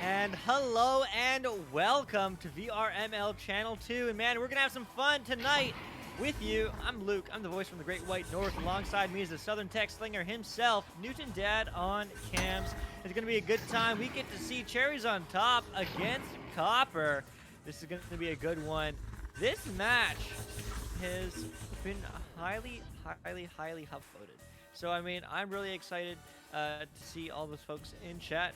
And hello and welcome to VRML Channel 2. And man, we're going to have some fun tonight with you. I'm Luke. I'm the voice from the Great White North. Alongside me is the Southern Tech Slinger himself, Newton Dad on cams. It's going to be a good time. We get to see Cherries on top against Copper. This is going to be a good one. This match has been highly upvoted. So, I mean, I'm really excited to see all those folks in chat.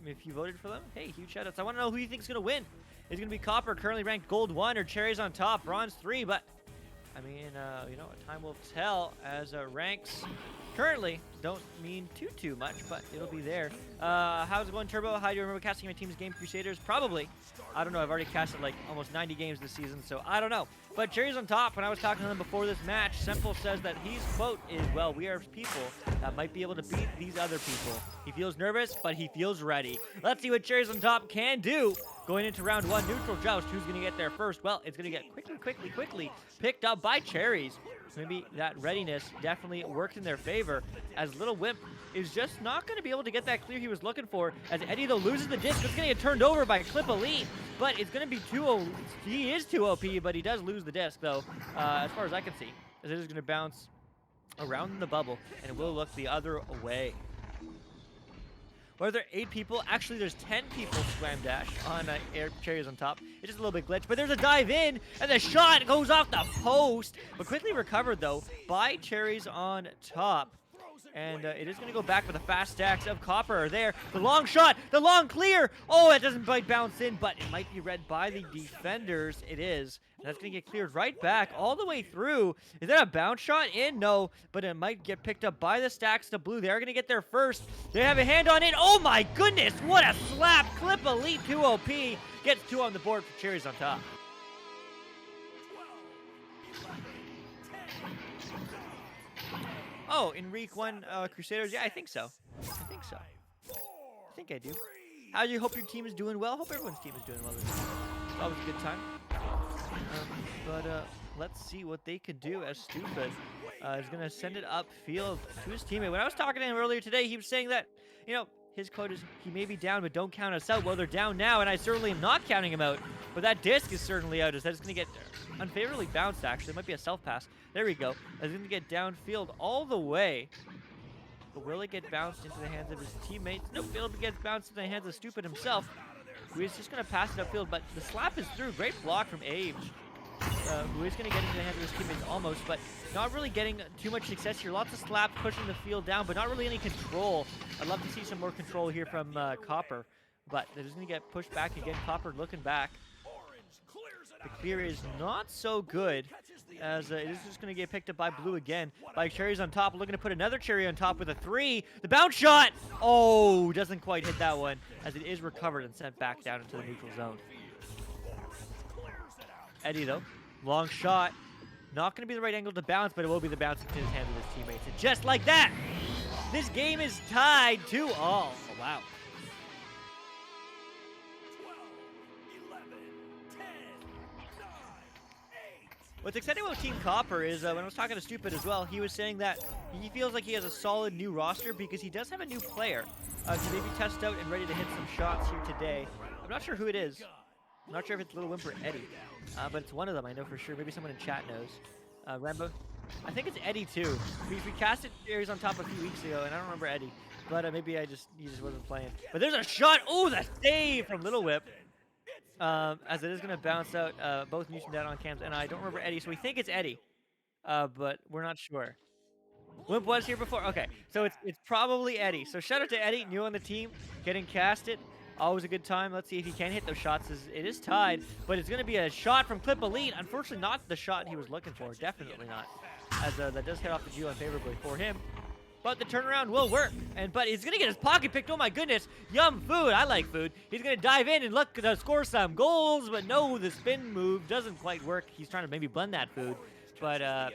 If you voted for them, hey, huge shoutouts. I want to know who you think is going to win. Is it going to be Copper, currently ranked Gold 1, or Cherries on top, Bronze 3? But, I mean, you know, time will tell, as ranks currently don't mean too much, but it'll be there. How's it going, Turbo? How do you remember casting my team's game, Crusaders? Probably. I don't know. I've already casted like almost 90 games this season, so I don't know. But Cherries on top, when I was talking to them before this match, Simple says that his quote is, well, we are people that might be able to beat these other people. He feels nervous, but he feels ready. Let's see what Cherries on top can do. Going into round 1, neutral joust. Who's going to get there first? Well, it's going to get quickly picked up by Cherries. Maybe that readiness definitely works in their favor, as Little Wimp is just not going to be able to get that clear he was looking for, as Eddie, though, loses the disc. It's going to get turned over by Clip Elite, but it's going to be he is too OP, but he does lose the disc, though, as far as I can see, as it is going to bounce around the bubble, and it will look the other way. Were there 8 people? Actually, there's 10 people slam dash on Cherries on top. It's just a little bit glitch, but there's a dive in, and the shot goes off the post, but quickly recovered, though, by Cherries on top. And it is going to go back with the fast stacks of Copper there. The long shot, the long clear. Oh, it doesn't quite bounce in, but it might be read by the defenders. It is. And that's going to get cleared right back all the way through. Is that a bounce shot in? No, but it might get picked up by the stacks to blue. They're going to get there first. They have a hand on it. Oh my goodness, what a slap. Clip Elite 2 OP gets 2 on the board for Cherries on top. Oh, in week 1, Crusaders? Yeah, I think so. I think I do. How do you hope your team is doing well? Hope everyone's team is doing well. It's always a good time. But let's see what they could do as Stupid is going to send it upfield to his teammate. When I was talking to him earlier today, he was saying that, you know, his quote is, he may be down, but don't count us out. Well, they're down now, and I certainly am not counting him out. But that disc is certainly out. Is that it's going to get unfavorably bounced, actually. It might be a self-pass. There we go. It's going to get downfield all the way. But will it get bounced into the hands of his teammates? Nope, it gets bounced into the hands of Stupid himself. He's just going to pass it upfield, but the slap is through. Great block from Age. Who is going to get into the hands of his teammates almost, but not really getting too much success here. Lots of slaps pushing the field down, but not really any control. I'd love to see some more control here from Copper, but they're just going to get pushed back again. Copper looking back. The clear is not so good, as it is just going to get picked up by Blue again. By Cherries on top, looking to put another Cherry on top with a 3. The bounce shot! Oh, doesn't quite hit that one, as it is recovered and sent back down into the neutral zone. Eddie, though, long shot. Not going to be the right angle to bounce, but it will be the bouncing to his hand of his teammates. And just like that, this game is tied 2-all. Oh, wow. 12, 11, 10, 9, 8. What's exciting about Team Copper is, when I was talking to Stupid as well, he was saying that he feels like he has a solid new roster because he does have a new player to maybe test out and ready to hit some shots here today. I'm not sure who it is. I'm not sure if it's Little Wimp or Eddie, but it's one of them, I know for sure. Maybe someone in chat knows. Rambo, I think it's Eddie too. We casted Cherries on top a few weeks ago, and I don't remember Eddie, but maybe he just wasn't playing. But there's a shot. Oh, that save from Little Whip. As it is going to bounce out, both Newton down on cams, and I don't remember Eddie, so we think it's Eddie, but we're not sure. Wimp was here before. Okay, so it's probably Eddie. So shout out to Eddie, new on the team, getting casted. Always a good time. Let's see if he can hit those shots. It is tied, but it's going to be a shot from Clip Elite. Unfortunately, not the shot he was looking for. Definitely not, as that does head off the Geo unfavorably for him. But the turnaround will work. But he's going to get his pocket picked. Oh, my goodness. Yum food. I like food. He's going to dive in and look to score some goals. But no, the spin move doesn't quite work. He's trying to maybe blend that food. But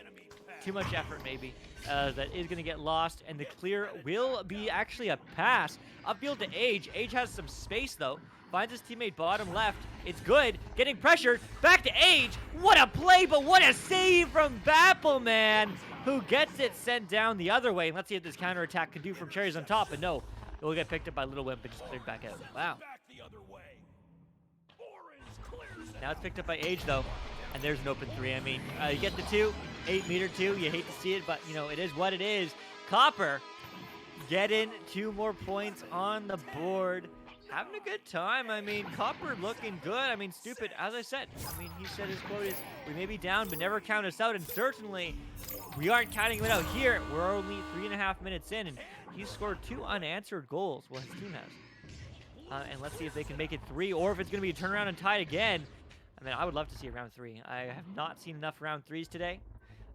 too much effort, maybe. That is going to get lost. And the clear will be actually a pass. Upfield to Age. Age has some space, though. Finds his teammate bottom left. It's good. Getting pressured. Back to Age. What a play, but what a save from Bappleman, who gets it sent down the other way. And let's see what this counterattack can do from Cherries on top. But no, it will get picked up by Little Wimp and just cleared back out. Wow. Now it's picked up by Age, though. And there's an open 3. I mean, you get the 2. 8-meter 2. You hate to see it, but, you know, it is what it is. Copper getting 2 more points on the board. Having a good time. I mean, Copper looking good. I mean, Stupid, as I said, I mean, he said his quote is, we may be down, but never count us out. And certainly, we aren't counting him out here. We're only 3.5 minutes in, and he's scored 2 unanswered goals. Well, his team has. And let's see if they can make it 3, or if it's going to be a turnaround and tied again. I mean, I would love to see a round 3. I have not seen enough round 3s today.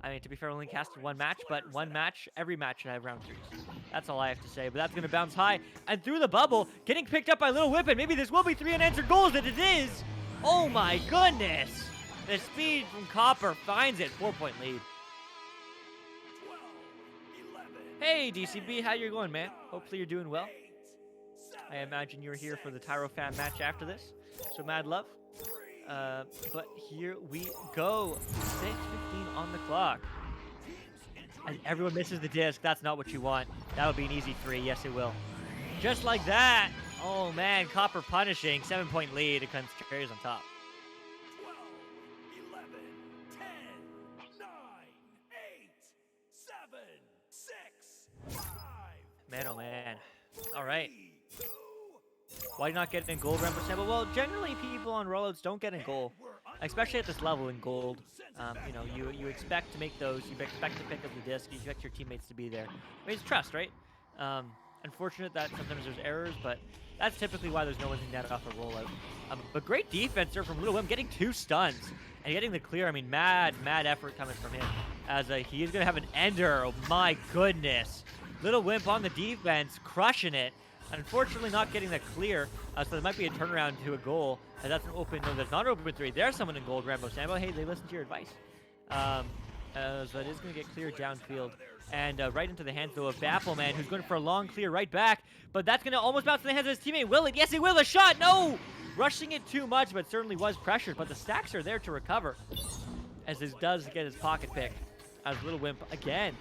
I mean, to be fair, I only casted 1 match, but 1 match, every match should have round 3s. That's all I have to say. But that's going to bounce high and through the bubble, getting picked up by Little Whip, and maybe this will be 3 unanswered goals, and it is. Oh my goodness. The speed from Copper finds it. 4-point lead. 12, 11, Hey, DCB, how you going, man? Hopefully you're doing well. I imagine you're here for the Tyro fan match after this, so mad love. But here we go. 6:15 on the clock. And everyone misses the disc. That's not what you want. That'll be an easy 3. Yes, it will. Just like that. Oh, man. Copper punishing. 7-point lead against Cherries on top. 12, 11, 10, 9, 8, 7, 6, 5. Man, oh, man. All right. 2. Why not get in gold, Rambo Sample? Well, generally people on rollouts don't get in gold, especially at this level in gold. You know, you expect to make those, you expect to pick up the disc, you expect your teammates to be there. I mean, it's trust, right? Unfortunate that sometimes there's errors, but that's typically why there's no one in net off a rollout. But great defense there from Little Wimp, getting 2 stuns and getting the clear. I mean, mad effort coming from him, as he is going to have an ender. Oh my goodness. Little Wimp on the defense, crushing it. Unfortunately, not getting the clear, so there might be a turnaround to a goal. And that's an open, no, that's not an open 3. There's someone in gold, Rambo Sambo. Hey, they listened to your advice. So that is going to get cleared downfield. And right into the hands, though, of Baffleman, who's going for a long clear right back. But that's going to almost bounce in the hands of his teammate. Will it? Yes, it will. A shot. No! Rushing it too much, but certainly was pressured. But the stacks are there to recover, as this does get his pocket picked. As Little Wimp, again,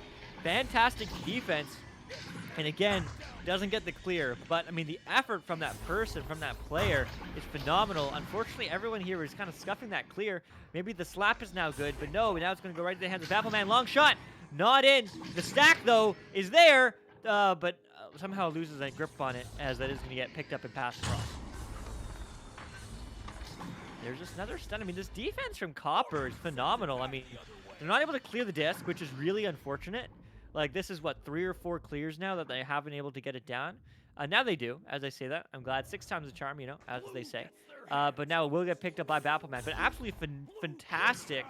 fantastic defense. And again, doesn't get the clear. But, I mean, the effort from that person, from that player, is phenomenal. Unfortunately, everyone here is kind of scuffing that clear. Maybe the slap is now good, but no, now it's going to go right to the hands of Baffleman. Long shot, not in. The stack, though, is there, but somehow loses a grip on it, as that is going to get picked up and passed across. There's just another stun. I mean, this defense from Copper is phenomenal. I mean, they're not able to clear the disc, which is really unfortunate. Like, this is, what, 3 or 4 clears now that they haven't been able to get it down. Now they do, as I say that. I'm glad. 6 times the charm, you know, as they say. But now it will get picked up by Baffleman. But absolutely fantastic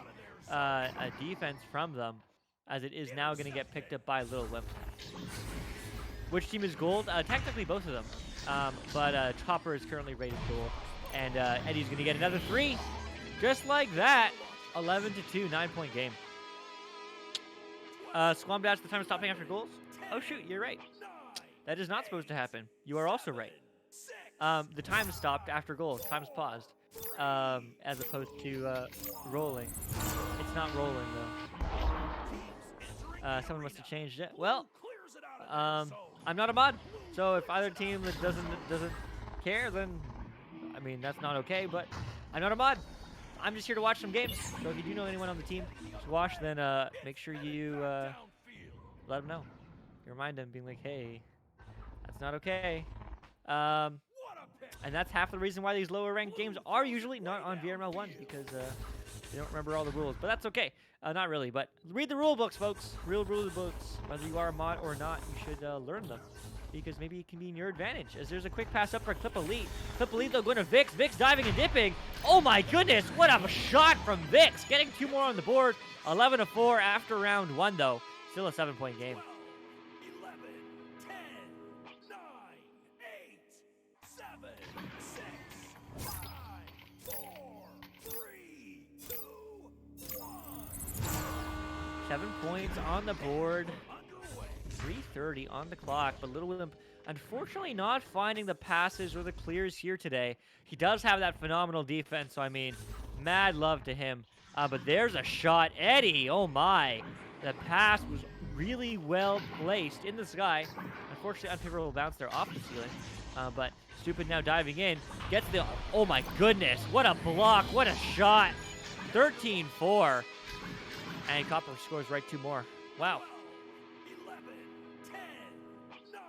defense from them, as it is now going to get picked up by Little Wimp. Which team is gold? Technically, both of them. But Chopper is currently rated gold. And Eddie's going to get another 3. Just like that. 11-2, 9-point game. Squam dash, the time of stopping after goals? Oh shoot, you're right. That is not supposed to happen. You are also right. The time is stopped after goals. Time is paused. As opposed to rolling. It's not rolling though. Someone must have changed it. Well, I'm not a mod, so if either team that doesn't care, then I mean that's not okay. But I'm not a mod. I'm just here to watch some games. So if you do know anyone on the team to watch, then make sure you let them know. You remind them, being like, hey, that's not okay. And that's half the reason why these lower ranked games are usually not on VRML 1, because they don't remember all the rules. But that's okay. Not really, but read the rule books, folks. Real rule books. Whether you are a mod or not, you should learn them, because maybe it can be in your advantage. As there's a quick pass up for Clip Elite. Clip Elite, though, going to Vix. Vix diving and dipping. Oh my goodness, what a shot from Vix. Getting 2 more on the board. 11-4 after round 1, though. Still a 7-point game. 11, 10, 9, 8, 7, 6, 5, 4, 3, 2, 1. 7 points on the board. 3:30 on the clock, but Little Wimp unfortunately not finding the passes or the clears here today. He does have that phenomenal defense, so I mean, mad love to him. But there's a shot. Eddie, oh my. The pass was really well placed in the sky. Unfortunately, unfavorable bounce there off the ceiling. But Stupid now diving in. Gets the, oh my goodness, what a block, what a shot. 13-4. And Copper scores right 2 more. Wow. 11, 10, 9,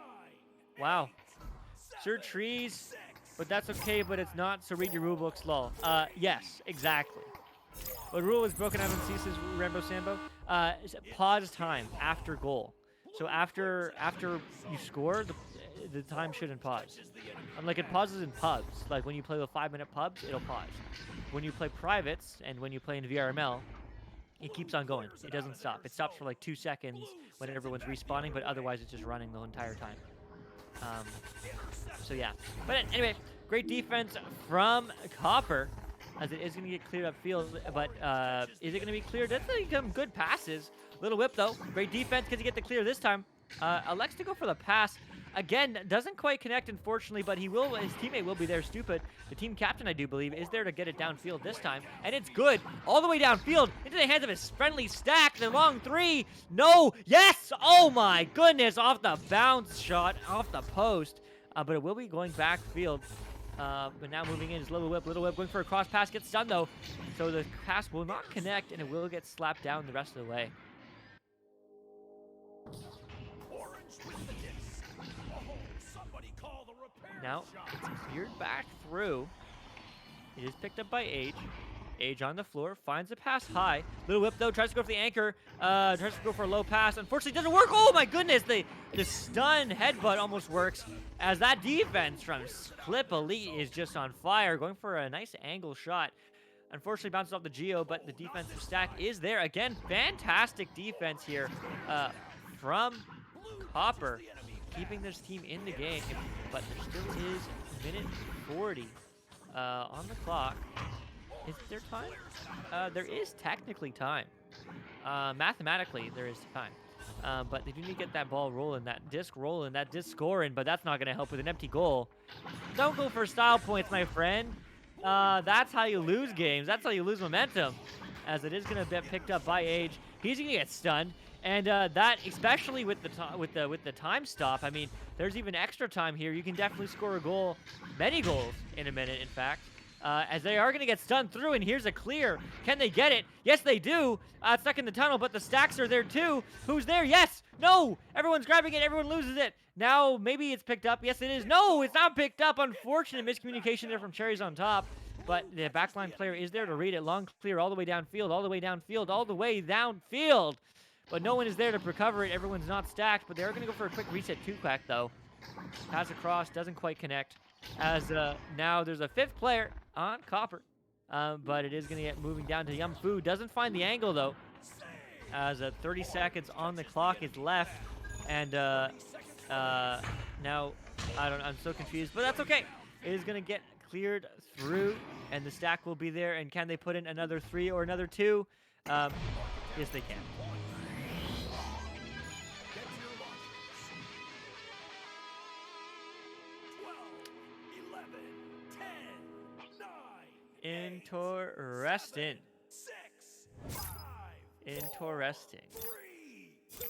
Wow. Sir Trees, but that's okay, but it's not, so read your rulebooks, lol. Yes, exactly. What rule is broken out in ceases, Rambo Sambo? Pause time after goal. So after you score, the time shouldn't pause. Like, it pauses in pubs. Like, when you play the 5-minute pubs, it'll pause. When you play privates, and when you play in VRML, it keeps on going. It doesn't stop. It stops for like 2 seconds when everyone's respawning, but otherwise it's just running the entire time. So yeah. But anyway, great defense from Copper, as it is going to get cleared upfield. But is it going to be cleared? That's going to become good passes. Little whip though. Great defense. Can he get the clear this time? Elects to go for the pass. Again, doesn't quite connect, unfortunately, but he will. His teammate will be there, Stupid. The team captain, I do believe, is there to get it downfield this time. And it's good. All the way downfield into the hands of his friendly Stack. The long 3. No. Yes. Oh, my goodness. Off the bounce shot. Off the post. But it will be going backfield. But now moving in is Little Whip. Little Whip going for a cross pass. Gets stunned, though. So the pass will not connect, and it will get slapped down the rest of the way. Now, it's cleared back through. It is picked up by Age. Age on the floor, finds a pass high. Little Whip, though, tries to go for the anchor. Tries to go for a low pass. Unfortunately, doesn't work. Oh, my goodness. The stun headbutt almost works, as that defense from Clip Elite is just on fire. Going for a nice angle shot. Unfortunately, bounces off the Geo, but the defensive stack is there. Again, fantastic defense here from Copper, keeping this team in the game, but there still is minute 40 on the clock. Is there time? There is technically time. Mathematically, there is time. But they do need to get that ball rolling, that disc rolling, that disc scoring, but that's not going to help with an empty goal. Don't go for style points, my friend. That's how you lose games. That's how you lose momentum, as it is going to get picked up by Age. He's going to get stunned, and that, especially with the time stop. I mean, there's even extra time here. You can definitely score a goal, many goals in a minute, in fact. As they are going to get stunned through, and here's a clear. Can they get it? Yes, they do. Stuck in the tunnel, but the stacks are there too. Who's there? Yes. No. Everyone's grabbing it. Everyone loses it. Now, maybe it's picked up. Yes, it is. No, it's not picked up. Unfortunate miscommunication there from Cherries on top. But the backline player is there to read it. Long clear all the way downfield, all the way downfield, all the way downfield. But no one is there to recover it. Everyone's not stacked, but they're going to go for a quick reset two-quack, though. Pass across, doesn't quite connect. As now there's a fifth player on Copper. But it is going to get moving down to Yum Fu. Doesn't find the angle, though. As 30 seconds on the clock is left. And now, I'm so confused, but that's okay. It is going to get cleared through, and the stack will be there. And can they put in another 3 or another 2? Yes, they can. 12, 11, 10, 9, Interesting. 6, 5, Interesting. 3, 2,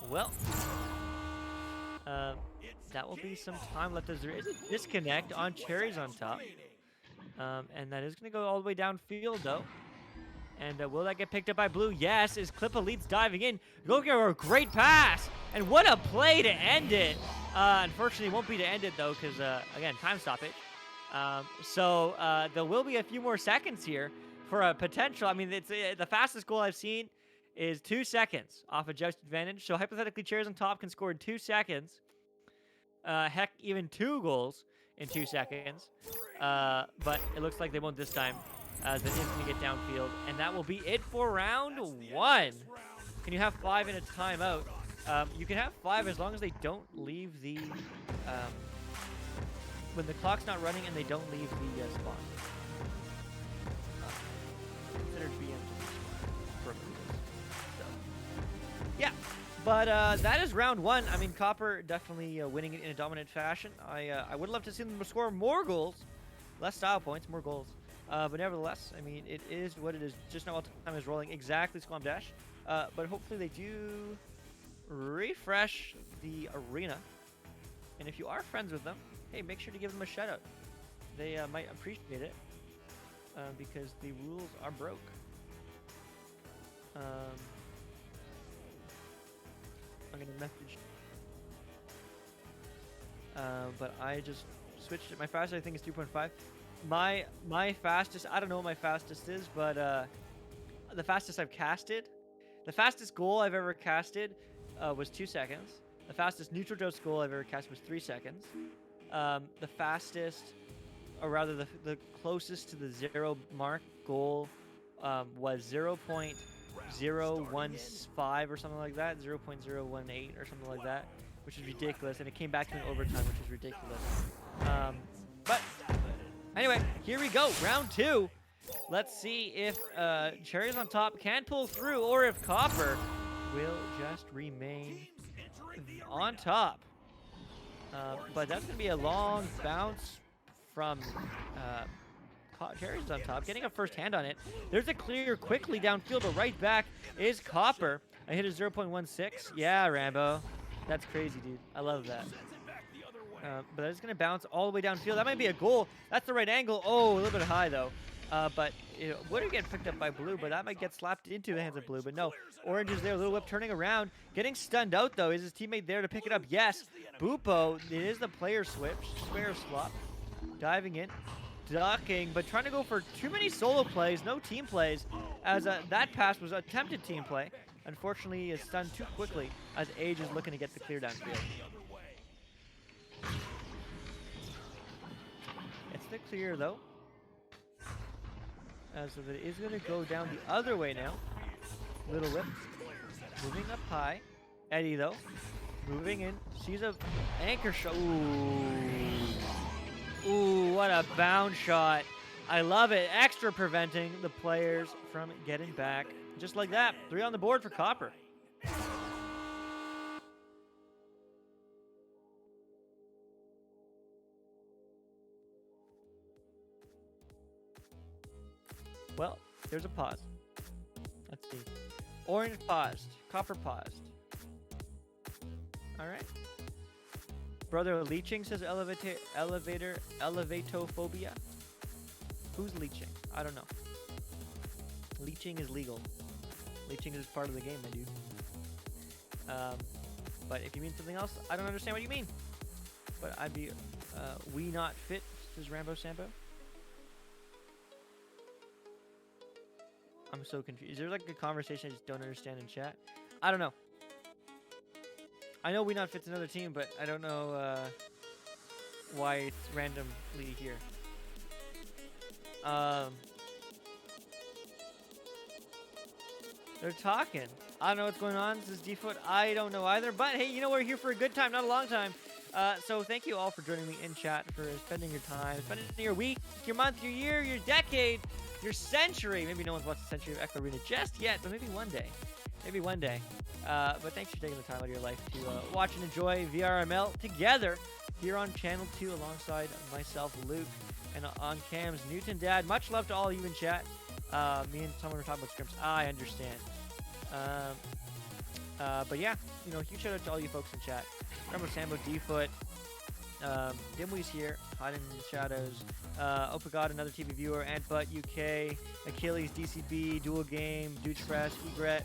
1. Well, that will be some time left as there is a disconnect on Cherries on top. And that is going to go all the way downfield, though. And will that get picked up by Blue? Yes, as Clip Elite's diving in. Looking for a great pass. And what a play to end it. Unfortunately, it won't be to end it, though, because, again, time stoppage. So there will be a few more seconds here for a potential. I mean, it's the fastest goal I've seen is 2 seconds off adjusted advantage. So hypothetically, Cherries on top can score in 2 seconds. Heck, even 2 goals in 2 seconds. But it looks like they won't this time. As it is going to get downfield. And that will be it for round 1. Can you have 5 in a timeout? You can have 5 as long as they don't leave the... when the clock's not running and they don't leave the spawn. Considered BM for so. Yeah, but that is round 1. I mean, Copper definitely winning it in a dominant fashion. I would love to see them score more goals. Less style points, more goals. But nevertheless, I mean, it is what it is. Just now, time is rolling exactly Squam Dash. But hopefully they do refresh the arena. And if you are friends with them, hey, make sure to give them a shout out. They might appreciate it because the rules are broke. I'm gonna message. But I just switched it. My fastest I think is 2.5. My fastest, I don't know what my fastest is, but the fastest I've casted, the fastest goal I've ever casted was 2 seconds. The fastest neutral dose goal I've ever casted was 3 seconds. The fastest, or rather the closest to the 0 mark goal was 0.015 or something like that, 0.018 or something like that, which is ridiculous, and it came back to an overtime, which is ridiculous. But anyway, here we go, round 2. Let's see if Cherries on top can pull through, or if Copper will just remain on top. But that's going to be a long bounce from Cherries on top, getting a first hand on it. There's a clear quickly downfield, but right back is Copper. I hit a 0.16. Yeah, Rambo. That's crazy, dude. I love that. But that's going to bounce all the way downfield. That might be a goal. That's the right angle. Oh, a little bit high, though. But it would get picked up by Blue, but that might get slapped into the hands of Blue. But no, Orange is there. Little Whip turning around. Getting stunned out, though. Is his teammate there to pick it up? Yes. Bupo, it is the player switch. Square swap. Diving in. Ducking, but trying to go for too many solo plays. No team plays. As that pass was attempted team play. Unfortunately, he is stunned too quickly as Age is looking to get the clear downfield. It's the clear, though. So that it is going to go down the other way now. Little Whip. Moving up high. Eddie, though. Moving in. Sees a anchor shot. Ooh, what a bound shot. I love it. Extra preventing the players from getting back Just like that, 3 on the board for Copper. Well, there's a pause. Let's see. Orange paused. Copper paused. All right. Brother leeching says elevatophobia. Who's leeching? I don't know. Leeching is legal. Leeching is part of the game, my dude. But if you mean something else, I don't understand what you mean. But I'd be, we not fit, says Rambo Sambo. I'm so confused. Is there like a conversation I just don't understand in chat? I don't know. I know we not fit's another team, but I don't know why it's randomly here. They're talking. I don't know what's going on. This is D-Foot. I don't know either. But hey, you know we're here for a good time, not a long time. So thank you all for joining me in chat, for spending your time, spending your week, your month, your year, your decade, your century. Maybe no one's watched the century of Echo Arena just yet, but maybe one day. Maybe one day. But thanks for taking the time out of your life to watch and enjoy VRML together here on Channel 2 alongside myself, Luke, and on cams, Newton Dad. Much love to all of you in chat. Me and someone were talking about scrims. I understand. But yeah, you know, huge shout out to all you folks in chat. Remember Sambo, D-Foot, Dimwee's here, hiding in the shadows. Opagod, another TV viewer, Antbutt UK, Achilles, DCB, Dual Game, Dude Press, Egret,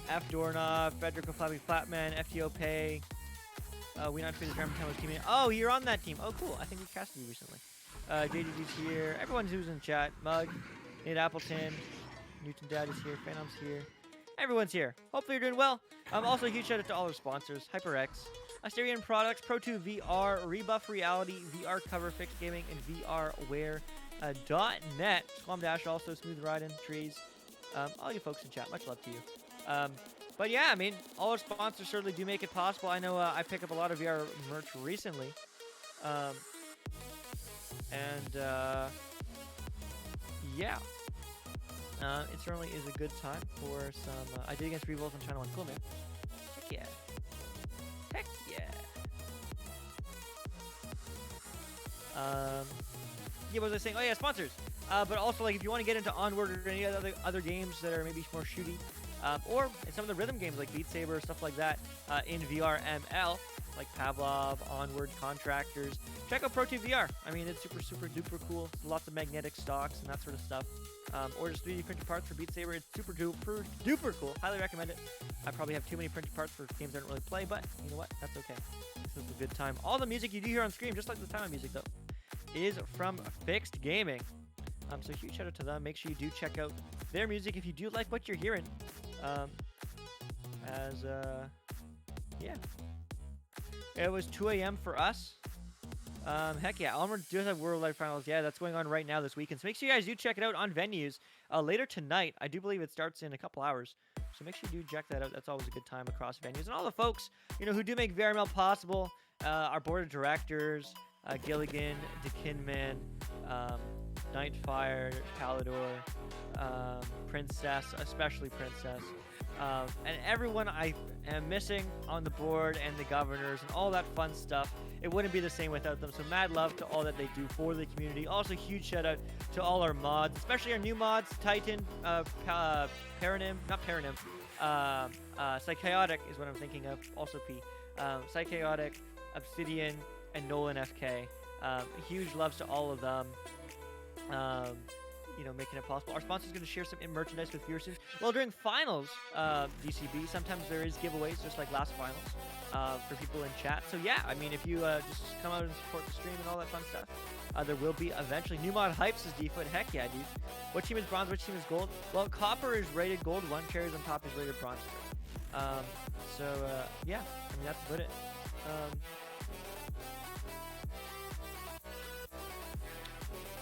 F Doorknob, Frederick Flappy Flatman, FTO Pay. We not fit the German Time team. Oh, you're on that team. Oh, cool. I think we casted you recently. JDG's here. Everyone's who's in chat. Mug, Nate Appleton, Newton Dad is here. Phantom's here. Everyone's here. Hopefully you're doing well. Also, a huge shout out to all our sponsors: HyperX, Asterion Products, Pro2 VR, Rebuff Reality, VR Cover, Fixed Gaming, and VRware.net. Squam Dash, also Smooth Riding, Trees. All you folks in chat, much love to you. But yeah, I mean, all our sponsors certainly do make it possible. I know I pick up a lot of VR merch recently. Yeah. It certainly is a good time for some... I did against Revolts on Channel 1. Cool, man. Heck yeah. Heck yeah. Yeah, what was I saying? Oh, yeah, sponsors. But also, like, if you want to get into Onward or any other games that are maybe more shooty, or some of the rhythm games like Beat Saber, stuff like that, in VRML, like Pavlov, Onward, Contractors, check out Pro2 VR. I mean, it's super, super duper cool. Lots of magnetic stocks and that sort of stuff. Or just 3D printed parts for Beat Saber. It's super duper cool. Highly recommend it. I probably have too many printed parts for games I don't really play, but you know what? That's okay. This is a good time. All the music you do hear on stream, just like the time music though, is from Fixed Gaming. So huge shout out to them. Make sure you do check out their music if you do like what you're hearing. Yeah. It was 2 a.m. for us. Heck yeah, Almer does have World Light Finals. Yeah, that's going on right now this weekend. So make sure you guys do check it out on venues. Later tonight, I do believe it starts in a couple hours. So make sure you do check that out. That's always a good time across venues. And all the folks, you know, who do make VRML possible, our board of directors, Gilligan, DeKinman, Nightfire, Palador, Princess, especially Princess, and everyone I am missing on the board, and the governors and all that fun stuff. It wouldn't be the same without them. So mad love to all that they do for the community. Also huge shout out to all our mods, especially our new mods, Titan, Paranym, not Paranym, Psychotic is what I'm thinking of, also P, Psychotic, Obsidian, and Nolan FK. Huge loves to all of them. You know, making it possible. Our sponsor's going to share some merchandise with viewers soon. Well, during finals, DCB, sometimes there is giveaways, just like last finals, for people in chat. So yeah, I mean, if you just come out and support the stream and all that fun stuff, there will be eventually. New mod hypes is D-Foot. Heck yeah, dude. What team is bronze? Which team is gold? Well, Copper is rated gold 1. Cherries on top is rated bronze 3. Yeah, I mean, that's about it.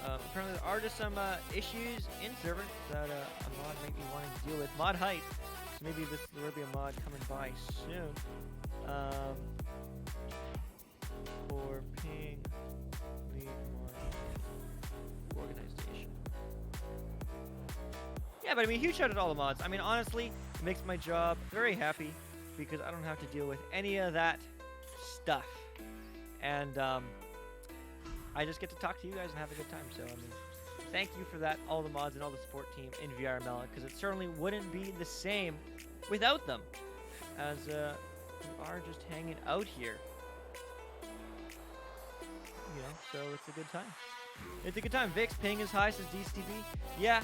Apparently there are just some issues in server that a mod might be wanting to deal with. Mod height. So maybe there will be a mod coming by soon. For ping lead mod organization. Yeah, Yeah, but I mean, huge shout out to all the mods. I mean, honestly, it makes my job very happy because I don't have to deal with any of that stuff. And I just get to talk to you guys and have a good time. So, I mean, thank you for that, all the mods and all the support team in VRML, because it certainly wouldn't be the same without them, as we are just hanging out here. You know, so it's a good time. It's a good time. Vix, ping is high, says DCB. Yeah,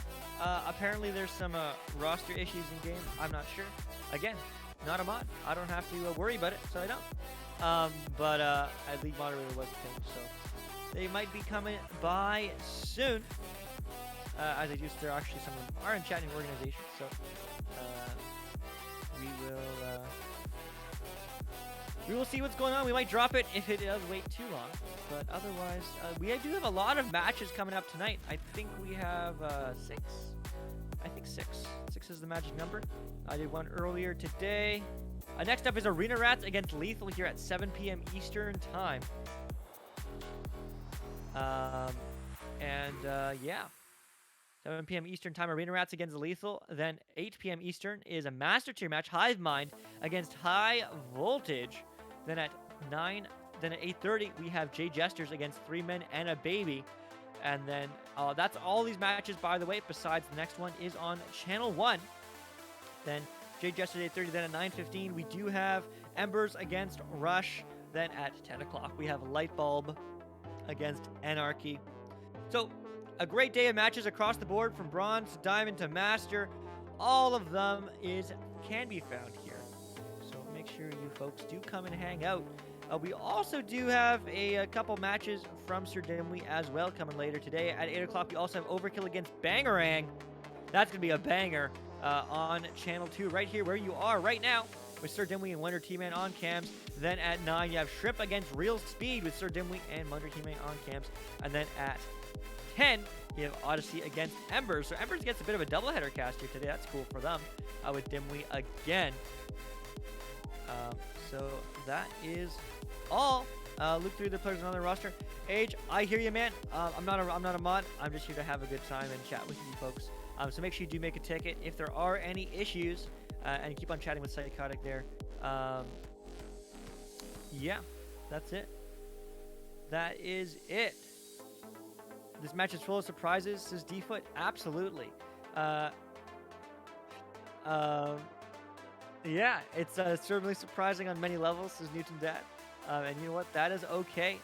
apparently there's some roster issues in game. I'm not sure. Again, not a mod. I don't have to worry about it, so I don't. But League Moderator was a thing, so they might be coming by soon. As I do, there are actually some of them are in chatting organizations, so we will see what's going on. We might drop it if it does wait too long, but otherwise, we do have a lot of matches coming up tonight. I think we have 6. I think 6. 6 is the magic number. I did one earlier today. Next up is Arena Rats against Lethal here at 7 p.m. Eastern Time. Yeah. 7 p.m. Eastern Time, Arena Rats against Lethal. Then 8 p.m. Eastern is a Master Tier match, Hive Mind against High Voltage. Then at 8:30, we have Jay Jesters against 3 Men and a Baby. And then that's all these matches, by the way, besides the next one is on Channel 1. Then Jay Jesters 8:30. Then at 9:15, we do have Embers against Rush. Then at 10 o'clock, we have Lightbulb against Anarchy. So, a great day of matches across the board, from Bronze to Diamond to Master. All of them can be found here. So make sure you folks do come and hang out. We also do have a couple matches from Sir Dimwee as well coming later today. At 8 o'clock, we also have Overkill against Bangarang. That's going to be a banger on Channel 2 right here where you are right now with Sir Dimwee and Wonder T-Man on cams. Then at 9, you have Shrimp against Real Speed with Sir Dimwee and Wonder T-Man on cams. And then at 10, you have Odyssey against Embers. So Embers gets a bit of a doubleheader cast here today. That's cool for them with Dimwee again. So that is all. Look through the players on the roster. Age, I hear you, man. I'm not a mod. I'm just here to have a good time and chat with you folks. So make sure you do make a ticket if there are any issues, and keep on chatting with Psychotic there. Yeah, that's it. That is it. This match is full of surprises, says D-Foot. Absolutely. Yeah, it's certainly surprising on many levels, says Newton Dad. And you know what? That is okay.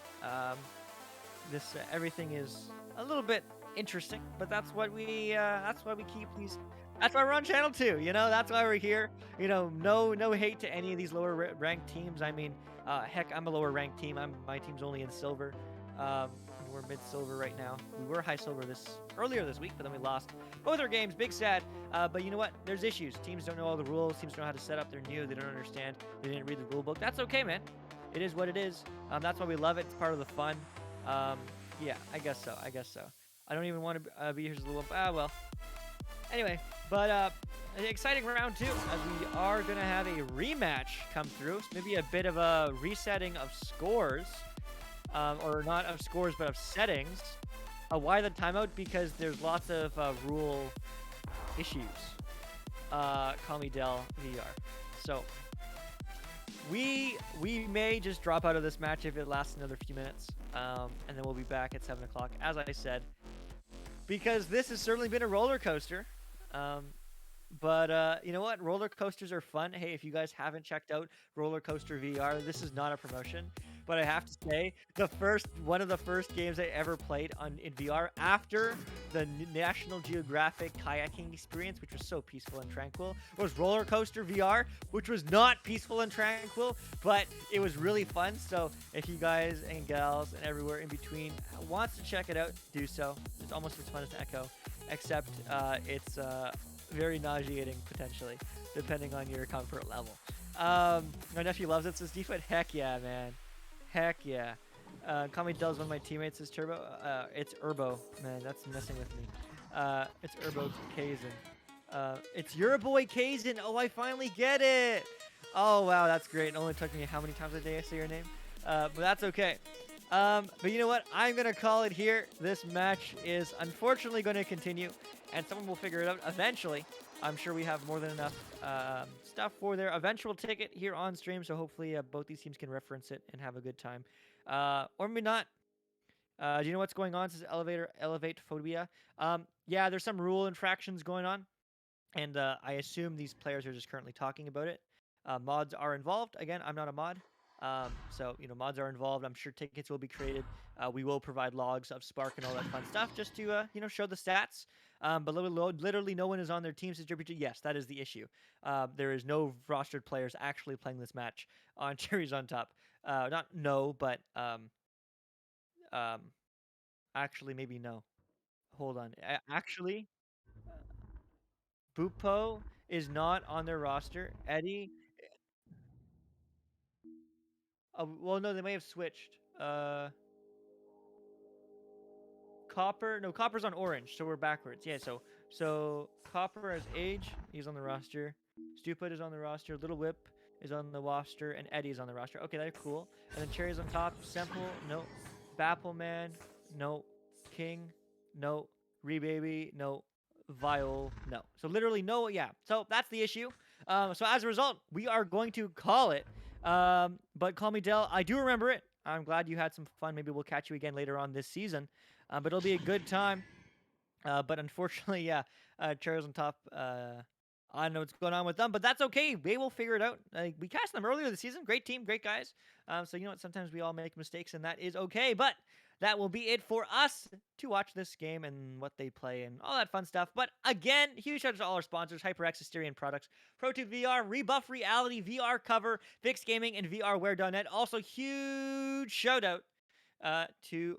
Everything is a little bit interesting, but that's why we keep these. That's why we're on Channel 2. You know, that's why we're here. You know, no hate to any of these lower ranked teams. I mean, heck, I'm a lower ranked team. My team's only in silver. We're mid-silver right now. We were high silver earlier this week, but then we lost both our games. Big sad. But you know what? There's issues. Teams don't know all the rules. Teams don't know how to set up. They're new. They don't understand. They didn't read the rule book. That's okay, man. It is what it is. That's why we love it. It's part of the fun. Yeah, I guess so. I don't even want to be here as a little. Well. Anyway, but an exciting round two, as we are going to have a rematch come through. So maybe a bit of a resetting of scores. Or not of scores, but of settings. Why the timeout? Because there's lots of rule issues. Call me Dell VR. So we may just drop out of this match if it lasts another few minutes, and then we'll be back at 7 o'clock, as I said, because this has certainly been a roller coaster. But you know what? Roller coasters are fun. Hey, if you guys haven't checked out Roller Coaster VR, this is not a promotion. But I have to say, one of the first games I ever played in VR after the National Geographic kayaking experience, which was so peaceful and tranquil, was Roller Coaster VR, which was not peaceful and tranquil, but it was really fun. So if you guys and gals and everywhere in between wants to check it out, do so. It's almost as fun as Echo, except it's very nauseating potentially, depending on your comfort level. My nephew loves it, says D-Foot. Heck yeah, man. Heck yeah. Kami Dell's one of my teammates, says Turbo. It's Urbo. Man, that's messing with me. It's Urbo Kazin. It's your boy Kazin. Oh, I finally get it. Oh, wow, that's great. It only took me how many times a day I say your name? But that's okay. But you know what? I'm gonna call it here. This match is unfortunately going to continue, and someone will figure it out eventually. I'm sure we have more than enough stuff for their eventual ticket here on stream, so hopefully both these teams can reference it and have a good time. Or maybe not. Do you know what's going on? This is elevate phobia. Yeah, there's some rule infractions going on, and I assume these players are just currently talking about it. Mods are involved. Again, I'm not a mod. So, mods are involved. I'm sure tickets will be created. We will provide logs of Spark and all that fun stuff just to, show the stats. But literally no one is on their team's distributed. Yes, that is the issue. There is no rostered players actually playing this match on Cherries on top. Not no, but um, actually maybe no. Hold on. Actually, Bupo is not on their roster. Eddie, well, no, they may have switched. Copper, no, Copper's on orange, so we're backwards. Yeah, so Copper has Age, he's on the roster. Stupid is on the roster. Little Whip is on the roster, and Eddie is on the roster. Okay, that's cool. And then Cherries on top. Semple, no. Bappleman, no. King, no. Rebaby, no. Viol, no. So literally no, yeah. So that's the issue. So as a result, we are going to call it. But Call Me Dell, I do remember it. I'm glad you had some fun. Maybe we'll catch you again later on this season. But it'll be a good time. But unfortunately, yeah, Cherries on top. I don't know what's going on with them, but that's okay. They will figure it out. We cast them earlier this season. Great team, great guys. So you know what? Sometimes we all make mistakes, and that is okay. But that will be it for us to watch this game and what they play and all that fun stuff. But again, huge shout out to all our sponsors: HyperX, Asterion Products, Pro2 VR, Rebuff Reality, VR Cover, Fix Gaming, and VRWare.net. Also, huge shout out to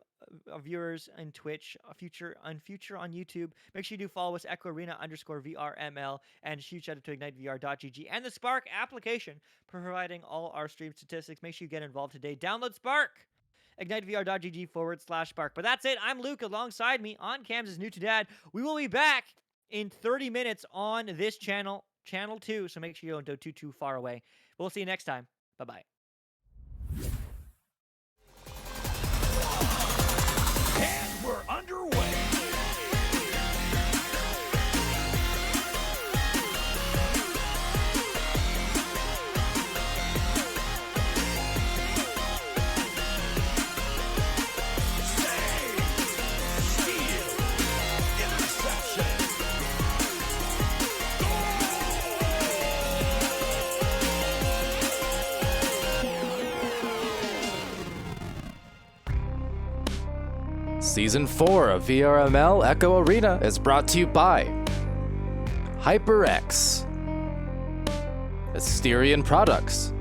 viewers on Twitch, future on YouTube. Make sure you do follow us, Echo Arena _VRML, and huge shout out to IgniteVR.gg and the Spark application, providing all our stream statistics. Make sure you get involved today. Download Spark. IgniteVR.gg /Spark. But that's it. I'm Luke. Alongside me on cams is New to Dad. We will be back in 30 minutes on this channel, Channel 2. So make sure you don't go too far away. We'll see you next time. Bye-bye. And we're underway. Season 4 of VRML Echo Arena is brought to you by HyperX, Asterion Products,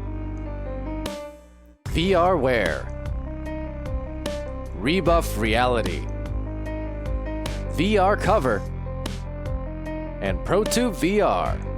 VRWare, Rebuff Reality, VR Cover, and Pro2 VR.